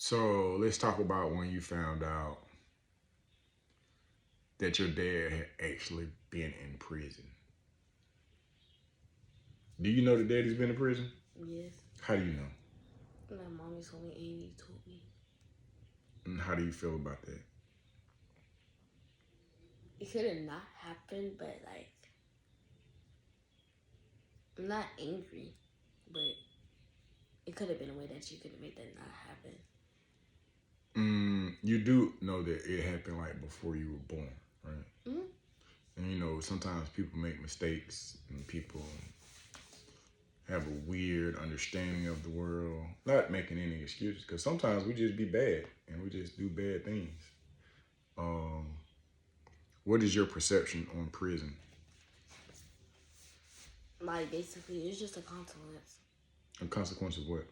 So let's talk about when you found out that your dad had actually been in prison. Do you know that daddy's been in prison? Yes. How do you know? My mommy told me, Amy told me. And how do you feel about that? It could have not happened, but like, I'm not angry, but it could have been a way that you could have made that not happen. You do know that it happened like before you were born, right? Mm-hmm. And you know, sometimes people make mistakes and people have a weird understanding of the world. Not making any excuses, because sometimes we just be bad and we just do bad things. Um, what is your perception on prison? Like, basically, it's just a consequence. A consequence of what?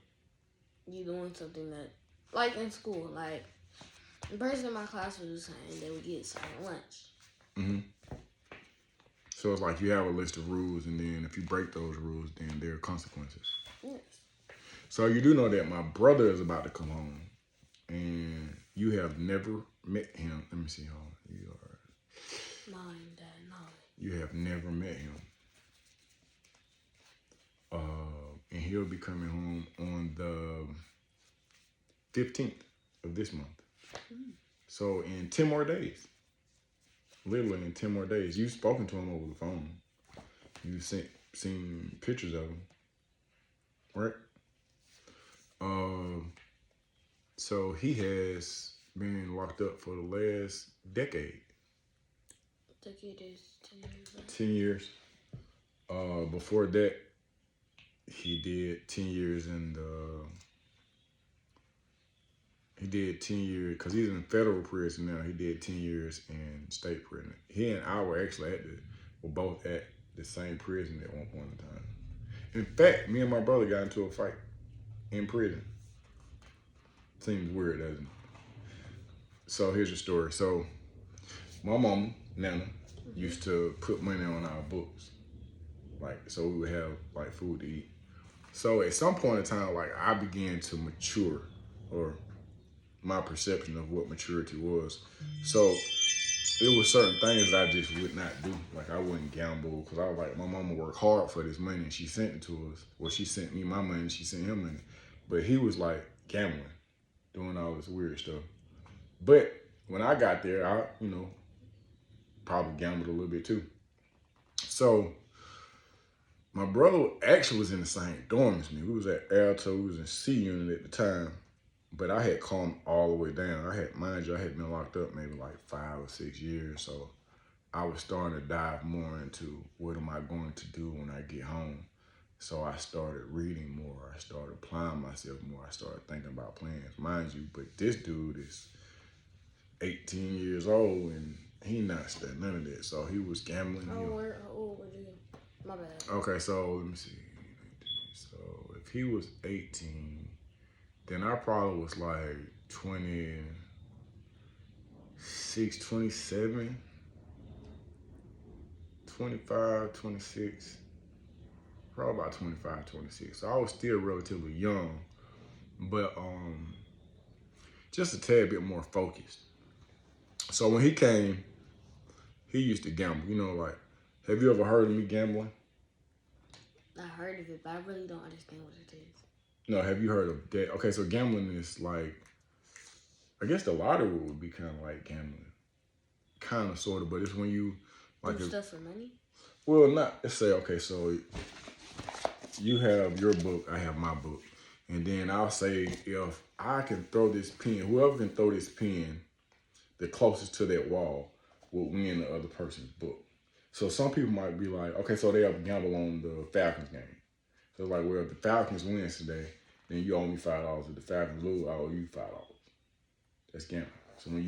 You doing something that, like in school, like, the person in my class would do something, they would get something at lunch. Mm-hmm. So it's like you have a list of rules, and then if you break those rules, then there are consequences. Yes. So you do know that my brother is about to come home, and you have never met him. Let me see how you are. Mine, Dad, no. You have never met him. And he'll be coming home on the 15th of this month. So in 10 more days, literally in 10 more days, you've spoken to him over the phone. You've seen pictures of him, right? So he has been locked up for the last decade. Decade is 10 years. 10 years. Before that, he did 10 years in the... He did 10 years, because he's in federal prison now. He did 10 years in state prison. He and I were actually were both at the same prison at one point in time. In fact, me and my brother got into a fight in prison. Seems weird, doesn't it? So here's the story. So my mama, Nana, used to put money on our books. Like, so we would have like food to eat. So at some point in time, like I began to mature, or my perception of what maturity was. So there were certain things that I just would not do. Like I wouldn't gamble, because I was like, my mama worked hard for this money and she sent it to us. Well, she sent me my money and she sent him money. But he was like gambling, doing all this weird stuff. But when I got there, I, probably gambled a little bit too. So my brother actually was in the same dorm as me. We was at Alto, we was in C unit at the time. But I had calmed all the way down. Mind you, I had been locked up maybe like 5 or 6 years. So I was starting to dive more into what am I going to do when I get home. So I started reading more. I started applying myself more. I started thinking about plans. Mind you, but this dude is 18 years old and he not studying none of that. So he was gambling. How old were you? My bad. Okay, so let me see. So if he was 18, then I probably was like 26, 27, 25, 26, probably about 25, 26. So I was still relatively young, but just a tad bit more focused. So when he came, he used to gamble. Like, have you ever heard of me gambling? I heard of it, but I really don't understand what it is. No, have you heard of that? Okay, so gambling is like, I guess the lottery would be kind of like gambling. Kind of, sort of, but it's when you... like do stuff for money? Well, not, let's say, okay, so you have your book, I have my book. And then I'll say, if I can throw this pin, whoever can throw this pin the closest to that wall will win the other person's book. So some people might be like, okay, so they have gamble on the Falcons game. So like, well, if the Falcons wins today, then you owe me $5. If the Falcons lose, I owe you $5. That's gambling. So when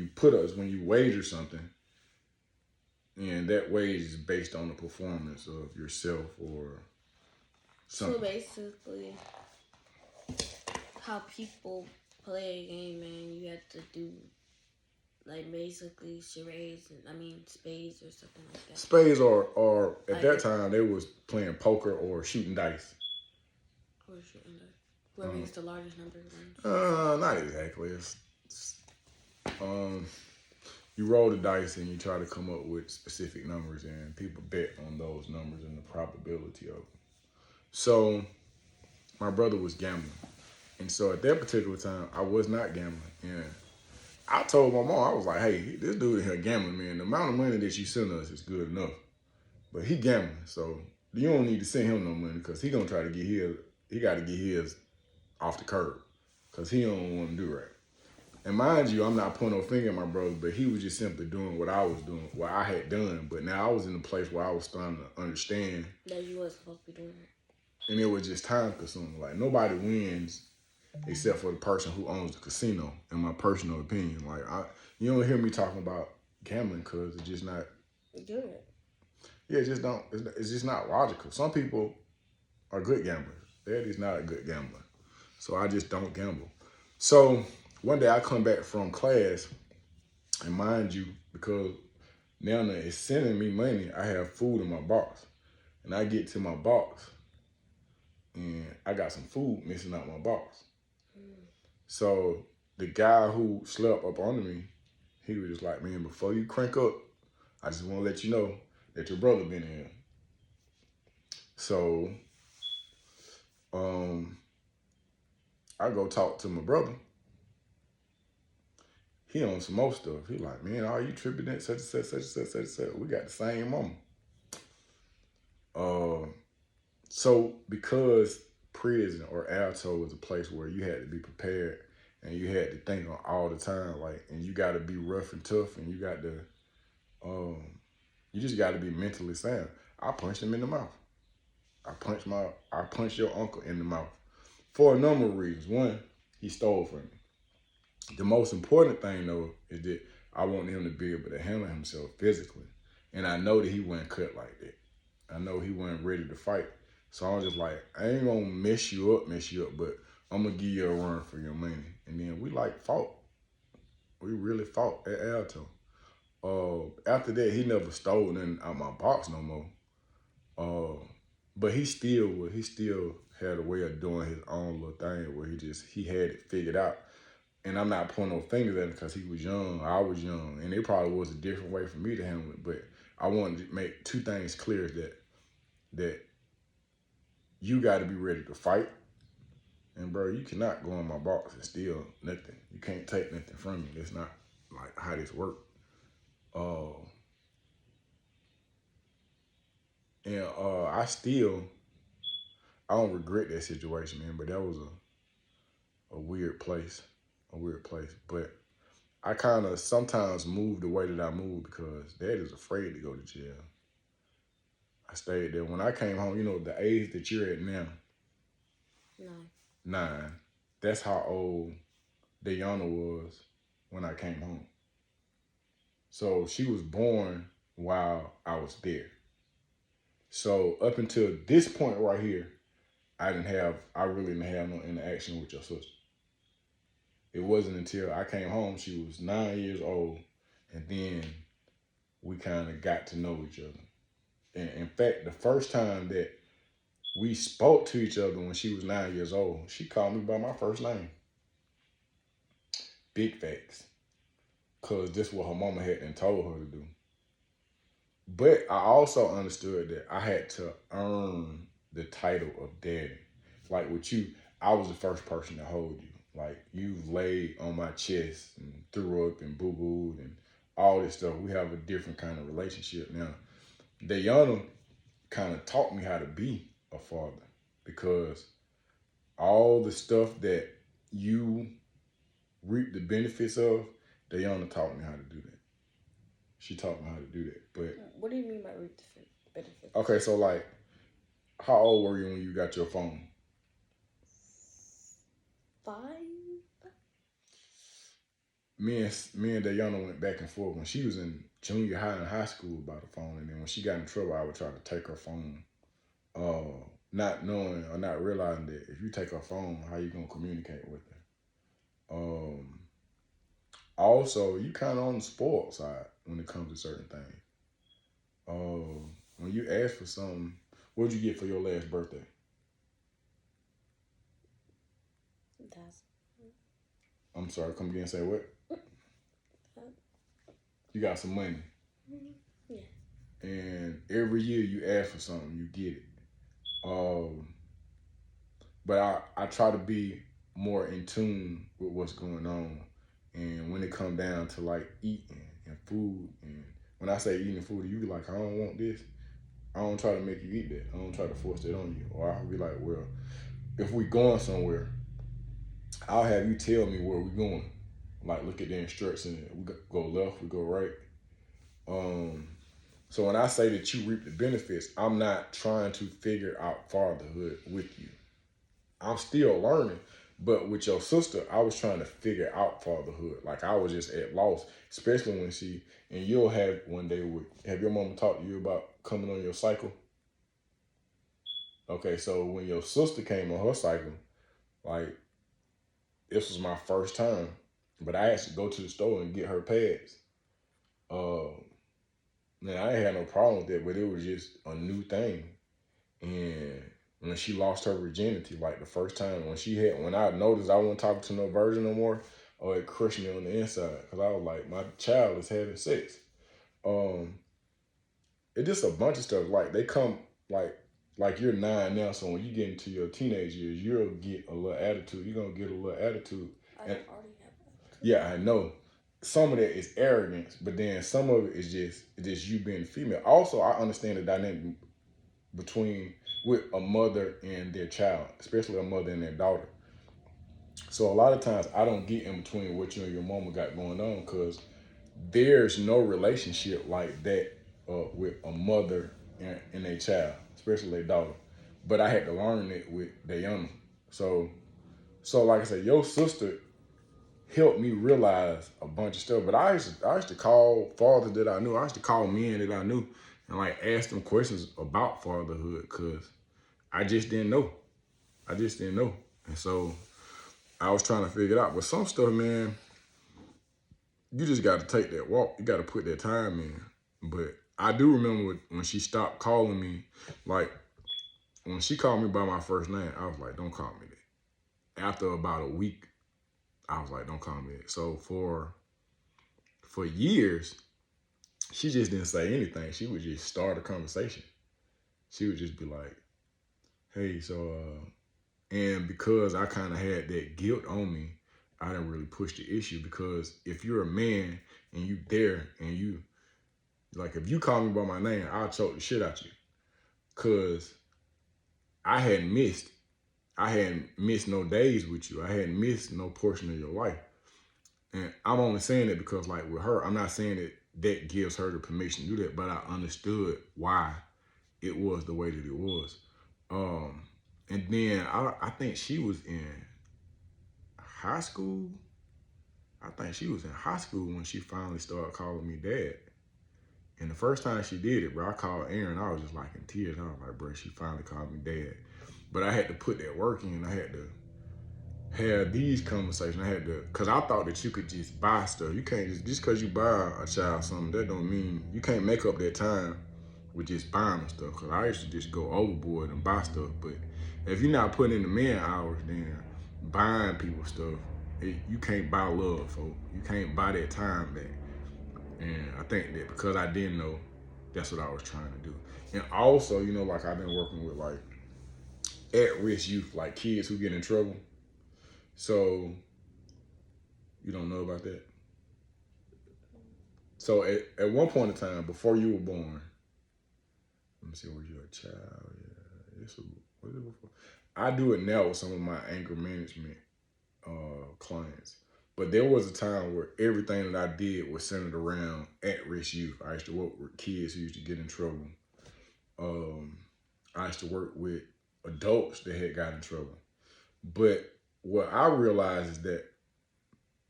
you wager something, and that wage is based on the performance of yourself or something. So basically, how people play a game, man, you have to do like basically charades, spades or something like that. Spades or at that time they was playing poker or shooting dice. Or shooting dice. Whoever gets the largest number wins. Not exactly. You roll the dice and you try to come up with specific numbers, and people bet on those numbers and the probability of them. So my brother was gambling, and so at that particular time, I was not gambling, and I told my mom, I was like, "Hey, this dude here gambling, man. The amount of money that you send us is good enough, but he gambling, so you don't need to send him no money because he gonna try to get his. He got to get his off the curb because he don't want to do right." And mind you, I'm not pointing no finger at my brother, but he was just simply doing what I was doing, what I had done. But now I was in a place where I was starting to understand that you wasn't supposed to be doing it. And it was just time consuming. Like, nobody wins except for the person who owns the casino, in my personal opinion. Like, you don't hear me talking about gambling because it's just not. Good. Yeah, it's just not logical. Some people are good gamblers. That is not a good gambler. So I just don't gamble. So one day I come back from class, and mind you, because now that it's sending me money, I have food in my box. And I get to my box, and I got some food missing out my box. So the guy who slept up under me, he was just like, "Man, before you crank up, I just want to let you know that your brother been in here." So I go talk to my brother. He on some more stuff. He like, "Man, are you tripping at such and such, such and such, such and such? We got the same mama." So because prison or alto was a place where you had to be prepared and you had to think on all the time, like, and you got to be rough and tough, and you got to, you just got to be mentally sound. I punched him in the mouth. I punched your uncle in the mouth for a number of reasons. One, he stole from me. The most important thing though is that I wanted him to be able to handle himself physically, and I know that he wasn't cut like that. I know he wasn't ready to fight. So I was just like, I ain't gonna mess you up, but I'm gonna give you a run for your money. And then we fought. We really fought at Alto. After that, he never stole nothing out my box no more. But he still had a way of doing his own little thing where he had it figured out. And I'm not pointing no fingers at him because he was young, I was young, and it probably was a different way for me to handle it. But I wanted to make two things clear, that you got to be ready to fight. And bro, you cannot go in my box and steal nothing. You can't take nothing from me. That's not like how this works. I don't regret that situation, man. But that was a weird place, But I kind of sometimes move the way that I move because Dad is afraid to go to jail. I stayed there. When I came home, the age that you're at now. 9. That's how old Dayana was when I came home. So she was born while I was there. So up until this point right here, I really didn't have no interaction with your sister. It wasn't until I came home, she was 9 years old, and then we kind of got to know each other. And in fact, the first time that we spoke to each other when she was 9 years old, she called me by my first name. Big facts. Because this is what her mama had told her to do. But I also understood that I had to earn the title of daddy. Like with you, I was the first person to hold you. Like, you've laid on my chest and threw up and boo-booed and all this stuff. We have a different kind of relationship now. Dayana kind of taught me how to be a father because all the stuff that you reap the benefits of, Dayana taught me how to do that. She taught me how to do that. But what do you mean by reap the benefits? Okay, so like, how old were you when you got your phone? 5. Me and Dayana went back and forth when she was in junior high and high school about the phone, and then when she got in trouble, I would try to take her phone, not knowing or not realizing that if you take her phone, how you gonna communicate with her? Also, you kind of on the spoiled side when it comes to certain things. When you ask for something, what'd you get for your last birthday? I'm sorry, come again and say what? You got some money. Yeah. And every year you ask for something, you get it. But I try to be more in tune with what's going on. And when it come down to like eating and food, and when I say eating food, you be like, I don't want this. I don't try to make you eat that. I don't try to force that on you. Or I'll be like, well, if we going somewhere, I'll have you tell me where we going. Like look at the instructions. We go left, we go right. So when I say that you reap the benefits, I'm not trying to figure out fatherhood with you. I'm still learning. But with your sister, I was trying to figure out fatherhood. Like I was just at loss, especially when and you'll have one day have your mama talked to you about coming on your cycle? Okay, so when your sister came on her cycle, like this was my first time, but I had to go to the store and get her pads. Uh, Now I ain't had no problem with that, but it was just a new thing. And when she lost her virginity, like the first time when I noticed I wasn't talking to no virgin no more, oh, it crushed me on the inside because I was like, my child is having sex. Um, it's just a bunch of stuff. Like they come like you're 9 now, so when you get into your teenage years, you'll get a little attitude. You're gonna get a little attitude. I And already have that. yeah, I know. Some of that is arrogance, but then some of it is just you being female. Also, I understand the dynamic between with a mother and their child, especially a mother and their daughter. So a lot of times I don't get in between what you and your mama got going on because there's no relationship like that with a mother and a child, especially their daughter. But I had to learn it with Dayana. So like I said, your sister helped me realize a bunch of stuff. But I used to call fathers that I knew. I used to call men that I knew and like ask them questions about fatherhood because I just didn't know. I just didn't know. And so I was trying to figure it out. But some stuff, man, you just got to take that walk. You got to put that time in. But I do remember when she stopped calling me, like when she called me by my first name, I was like, don't call me that. After about a week, I was like, don't call me that. So for years, she just didn't say anything. She would just start a conversation. She would just be like, hey, and because I kind of had that guilt on me, I didn't really push the issue because if you're a man and you there and you, like if you call me by my name, I'll choke the shit out you. Cause I hadn't missed no days with you. I hadn't missed no portion of your life. And I'm only saying it because like with her, I'm not saying that gives her the permission to do that, but I understood why it was the way that it was. And then I think she was in high school. I think she was in high school when she finally started calling me dad. And the first time she did it, bro, I called Aaron. I was just like in tears. I was like, bro, she finally called me dad. But I had to put that work in. I had to have these conversations. I had to, because I thought that you could just buy stuff. You can't just because you buy a child something, that don't mean, you can't make up that time with just buying them stuff. Because I used to just go overboard and buy stuff. But if you're not putting in the man hours, then buying people stuff, you can't buy love, folks. You can't buy that time back. And I think that because I didn't know, that's what I was trying to do. And also, like I've been working with like at-risk youth, like kids who get in trouble. So you don't know about that? So at one point in time, before you were born, let me see, were you a child? Yeah, was it before? I do it now with some of my anger management clients. But there was a time where everything that I did was centered around at-risk youth. I used to work with kids who used to get in trouble. I used to work with adults that had got in trouble. But what I realized is that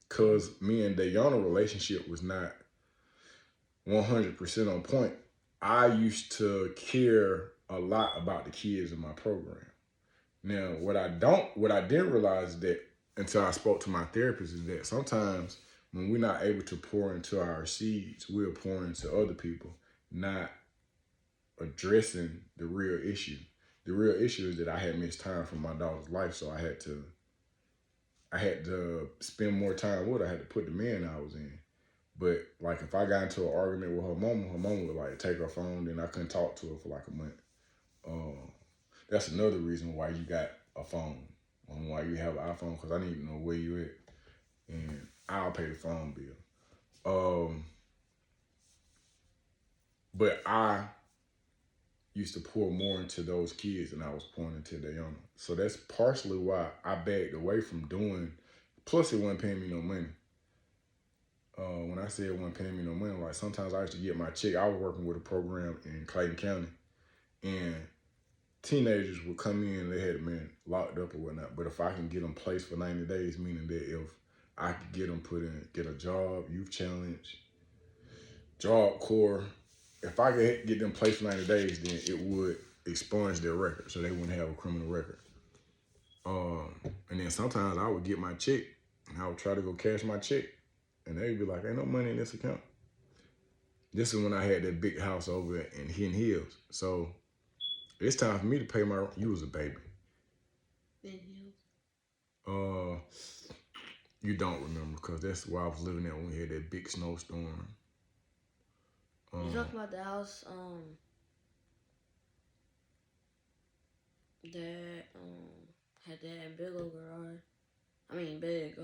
because me and Dayana relationship was not 100% on point, I used to care a lot about the kids in my program. Now, what I didn't realize is that until I spoke to my therapist is that sometimes when we're not able to pour into our seeds, we'll pour into other people, not addressing the real issue. The real issue is that I had missed time from my daughter's life, so I I had to spend more time with her. I had to put the man hours in. But like if I got into an argument with her mama would like take her phone, then I couldn't talk to her for like a month. That's another reason why you got a phone, why you have an iPhone, because I need to know where you at, and I'll pay the phone bill. But I used to pour more into those kids than I was pouring into the younger. So that's partially why I backed away from doing. Plus, it wasn't paying me no money. When I said it wasn't paying me no money, like sometimes I used to get my check. I was working with a program in Clayton County, and teenagers would come in, they had been locked up or whatnot. But if I can get them placed for 90 days, meaning that if I could get them get a job, youth challenge, job corps, if I could get them placed for 90 days, then it would expunge their record, so they wouldn't have a criminal record. And then sometimes I would get my check, and I would try to go cash my check, and they'd be like, ain't no money in this account. This is when I had that big house over in Hidden Hills. So it's time for me to pay my rent. You was a baby. Hidden Hills? You don't remember, because that's where I was living at when we had that big snowstorm. You talking about the house that had that big old garage? I mean, big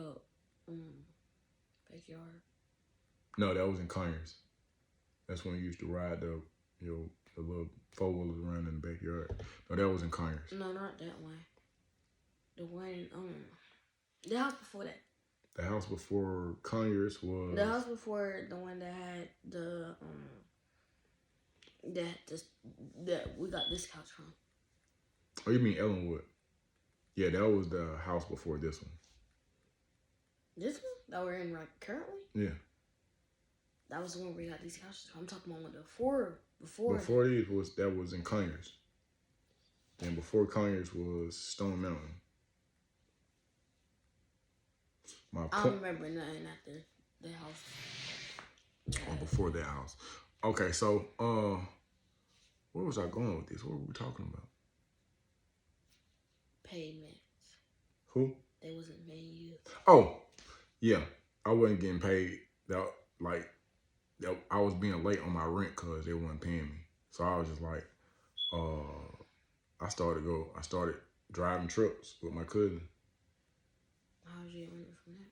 backyard. No, that was in Conyers. That's when you used to ride the little four-wheelers around in the backyard. No, that was in Conyers. No, not that one. The one, the house before that. The house before Conyers was... The house before the one that had the, that we got this couch from. Oh, you mean Ellenwood? Yeah, that was the house before this one. This one? That we're in right currently? Yeah. That was the one where we got these couches from. I'm talking about before these that was in Conyers. And before Conyers was Stone Mountain. I don't remember nothing after the house. Or before that house. Okay, so where was I going with this? What were we talking about? Payments. Who? They wasn't paying you. Oh, yeah. I wasn't getting paid. I was being late on my rent because they weren't paying me. So I was just like, I started driving trucks with my cousin. How did you earn it from that?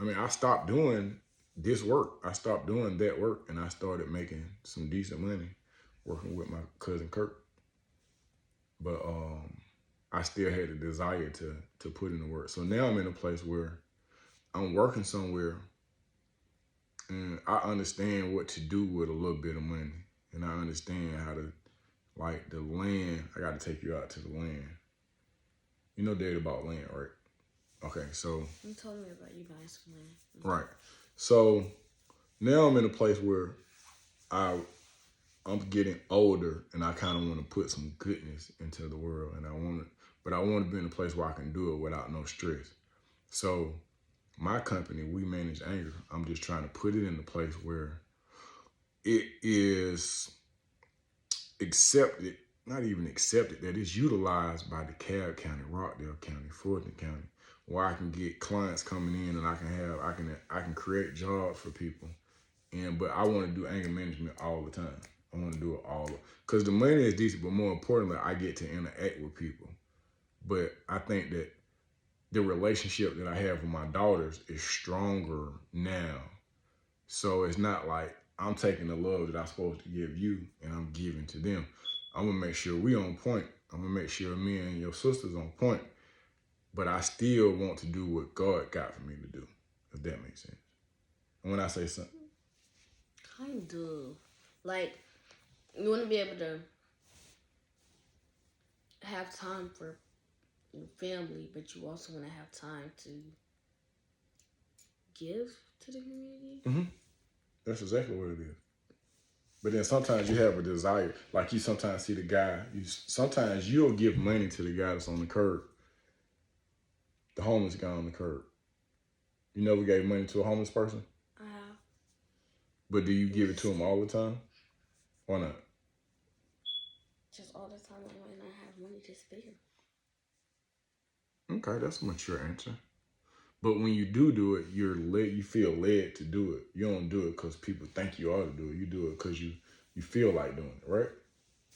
I mean, I stopped doing this work. I stopped doing that work, and I started making some decent money working with my cousin Kirk. But I still had the desire to put in the work. So now I'm in a place where I'm working somewhere, and I understand what to do with a little bit of money. And I understand how to, like the land, I got to take you out to the land. You know Dad about land, right? Okay, so. You told me about you buying some land. Right. So now I'm in a place where I'm getting older, and I kind of want to put some goodness into the world, and I want to be in a place where I can do it without no stress. So my company, We Manage Anger, I'm just trying to put it in a place where it is accepted, not even accepted, that it's utilized by DeKalb County, Rockdale County, Fulton County, where I can get clients coming in, and I can create jobs for people. But I want to do anger management all the time. I want to do it all, because the money is decent, but more importantly, I get to interact with people. But I think that the relationship that I have with my daughters is stronger now. So it's not like I'm taking the love that I'm supposed to give you and I'm giving to them. I'm going to make sure we on point. I'm going to make sure me and your sister's on point. But I still want to do what God got for me to do, if that makes sense. And when I say something. Kind of. Like, you want to be able to have time for your family, but you also want to have time to give to the community. Mm-hmm. That's exactly what it is. But then sometimes you have a desire, like you sometimes see the guy, sometimes you'll give money to the guy that's on the curb, the homeless guy on the curb. You never gave money to a homeless person? I have. But do you give it to him all the time? Why not? Just all the time when I have money to spare. Okay, that's a mature answer. But when you do it, you feel led to do it. You don't do it because people think you ought to do it. You do it because you feel like doing it, right?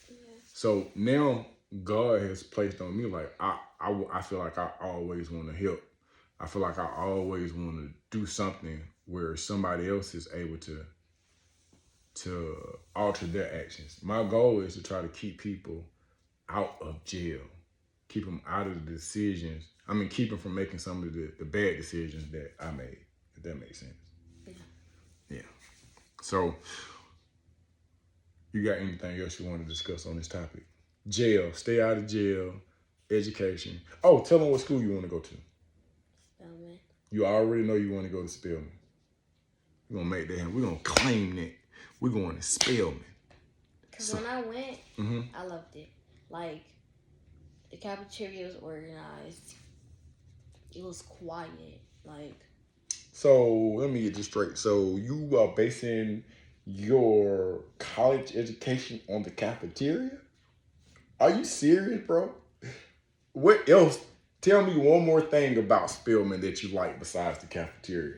Yeah. So now God has placed on me like I feel like I always want to help. I feel like I always want to do something where somebody else is able to alter their actions. My goal is to try to keep people out of jail, keep them out of the decisions. I mean, keep them from making some of the bad decisions that I made, if that makes sense. Yeah. Yeah. So, you got anything else you want to discuss on this topic? Jail, stay out of jail, education. Oh, tell them what school you want to go to. Spelman. You already know you want to go to Spelman. We're going to make that happen. We're going to claim that. We're going to Spelman. Because when I went, Mm-hmm. I loved it. Like, the cafeteria was organized. It was quiet. Like, so let me get this straight. So you are basing your college education on the cafeteria? Are you serious, bro? What else? Tell me one more thing about Spelman that you like besides the cafeteria.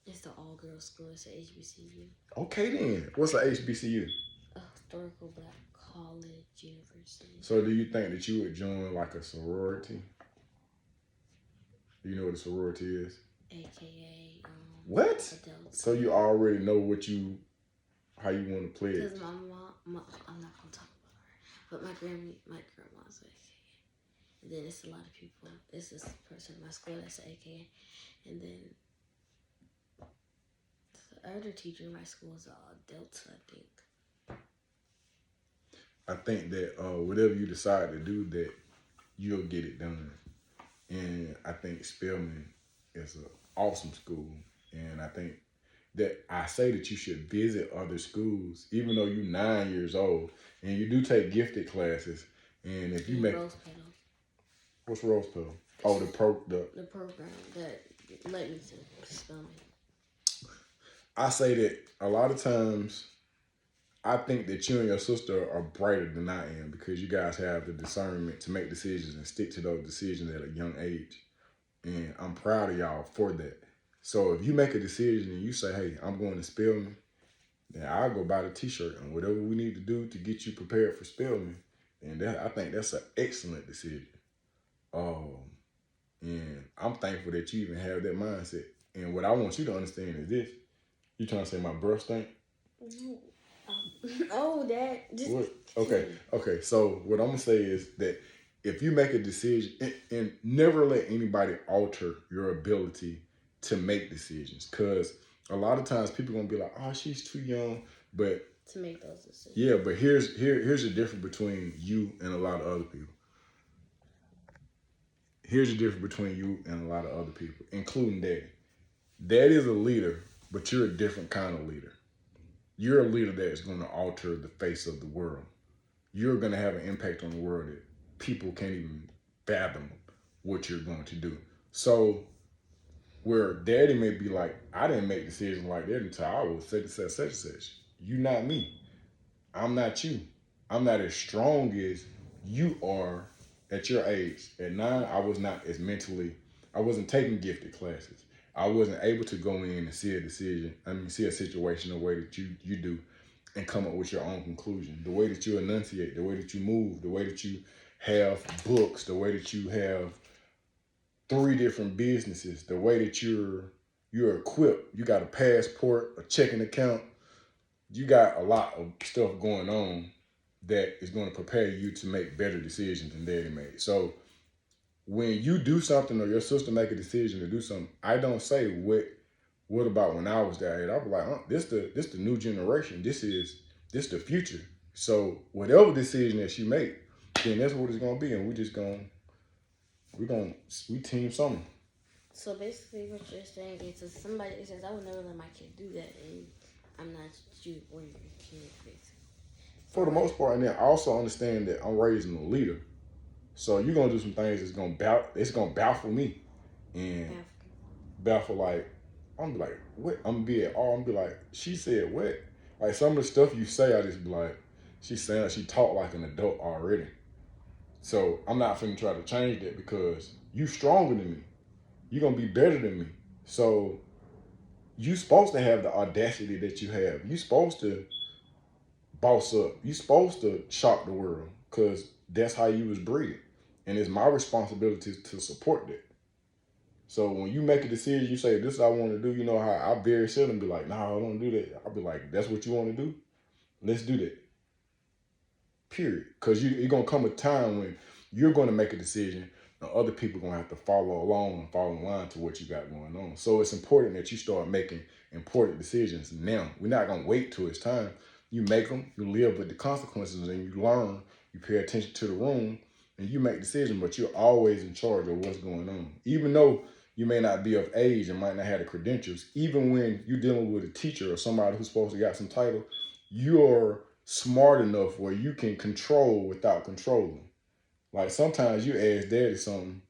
it's the all-girls school. It's a HBCU. Okay then. What's a HBCU? A historical black college university. So do you think that you would join like a sorority? Do you know what a sorority is? AKA What? adults. So you already know how you want to play it. Because my mom, I'm not gonna talk about her, but my grandma's an AKA, and then it's a lot of people. It's this person in my school that's an AKA, and then the other teacher in my school is a Delta, I think. I think that whatever you decide to do, that you'll get it done. And I think Spelman is an awesome school. And I think that I say that you should visit other schools, even though you're 9 years old, and you do take gifted classes. And if you make Rose Petal. What's Rose Petal? Oh, the program that led me to Spelman. I say that a lot of times I think that you and your sister are brighter than I am because you guys have the discernment to make decisions and stick to those decisions at a young age. And I'm proud of y'all for that. So if you make a decision and you say, hey, I'm going to Spelman, then I'll go buy the t-shirt and whatever we need to do to get you prepared for Spelman. And I think that's an excellent decision. And I'm thankful that you even have that mindset. And what I want you to understand is this. You trying to say my breath stink? Oh, that just what? Okay. So what I'm gonna say is that if you make a decision and never let anybody alter your ability to make decisions, because a lot of times people gonna be like, "Oh, she's too young," but to make those decisions. Yeah, but here's the difference between you and a lot of other people. Here's the difference between you and a lot of other people, including Daddy. Daddy is a leader, but you're a different kind of leader. You're a leader that is going to alter the face of the world. You're going to have an impact on the world that people can't even fathom what you're going to do. So where Daddy may be like, I didn't make decisions like that until I was such and such. You not me. I'm not you. I'm not as strong as you are at your age. At 9, I was not as I wasn't taking gifted classes. I wasn't able to go in and see a situation the way that you do and come up with your own conclusion. The way that you enunciate, the way that you move, the way that you have books, the way that you have 3 different businesses, the way that you're equipped. You got a passport, a checking account. You got a lot of stuff going on that is going to prepare you to make better decisions than Daddy made. So when you do something or your sister make a decision to do something, I don't say what about when I was that age. I was like, this the new generation. This the future. So whatever decision that she make, then that's what it's gonna be, and we team something. So basically, what you're saying is, if somebody says, "I would never let my kid do that," and I'm not you or your kid, basically. For the most part, and then I also understand that I'm raising a leader. So you're gonna do some things that's gonna baffle me. And baffle like I'm be like, what? I'm gonna be at all, I'm gonna be like, she said what? Like some of the stuff you say, I just be like, she talk like an adult already. So I'm not finna try to change that because You stronger than me. You're gonna be better than me. So you supposed to have the audacity that you have. You supposed to boss up. You supposed to shock the world because that's how you was bred. And it's my responsibility to support that. So when you make a decision, you say, this is what I want to do, you know how I very seldom be like, nah, I don't do that. I'll be like, that's what you want to do? Let's do that. Period. Because you're going to come a time when you're going to make a decision and other people are going to have to follow along and fall in line to what you got going on. So it's important that you start making important decisions now. We're not going to wait till it's time. You make them, you live with the consequences, and you learn, you pay attention to the room, and you make decisions, but you're always in charge of what's going on. Even though you may not be of age and might not have the credentials, even when you're dealing with a teacher or somebody who's supposed to got some title, you're smart enough where you can control without controlling. Like sometimes you ask daddy something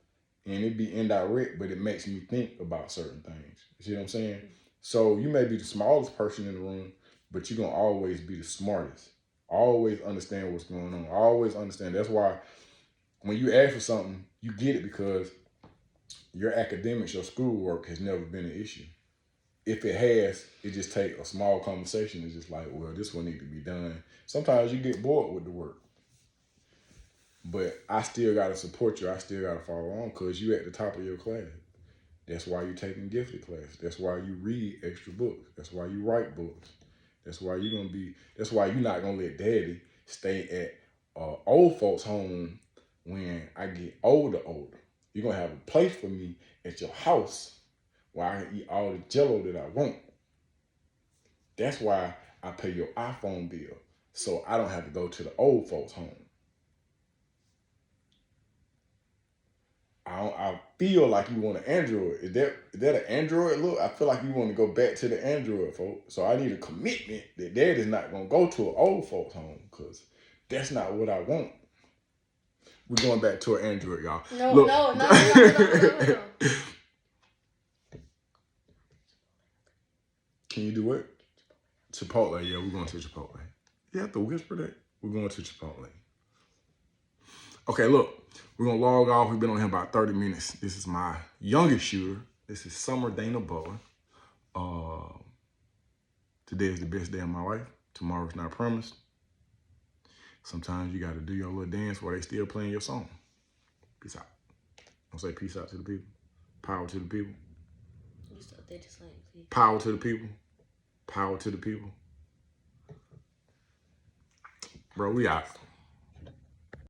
and it be indirect, but it makes me think about certain things. You see what I'm saying? So you may be the smallest person in the room, but you're going to always be the smartest. Always understand what's going on. Always understand. That's why when you ask for something, you get it because your academics, your schoolwork has never been an issue. If it has, it just take a small conversation. It's just like, well, this one need to be done. Sometimes you get bored with the work. But I still got to support you. I still got to follow on because you at the top of your class. That's why you taking gifted class. That's why you read extra books. That's why you write books. That's why that's why you're not going to let daddy stay at old folks home when I get older. You're going to have a place for me at your house where I can eat all the jello that I want. That's why I pay your iPhone bill so I don't have to go to the old folks home. I feel like you want an Android. Is that an Android look? I feel like you want to go back to the Android, folks. So I need a commitment that dad is not going to go to an old folks home because that's not what I want. We're going back to an Android, y'all. No. Can you do what? Chipotle. Yeah, we're going to Chipotle. You have to whisper that. We're going to Chipotle. Okay, look. We're going to log off. We've been on here about 30 minutes. This is my youngest shooter. This is Sommer Butler. Today is the best day of my life. Tomorrow's not promised. Sometimes you got to do your little dance while they still playing your song. Peace out. Don't say peace out to the people. Power to the people. You still did the same, please. Power to the people. Power to the people. Bro, we out.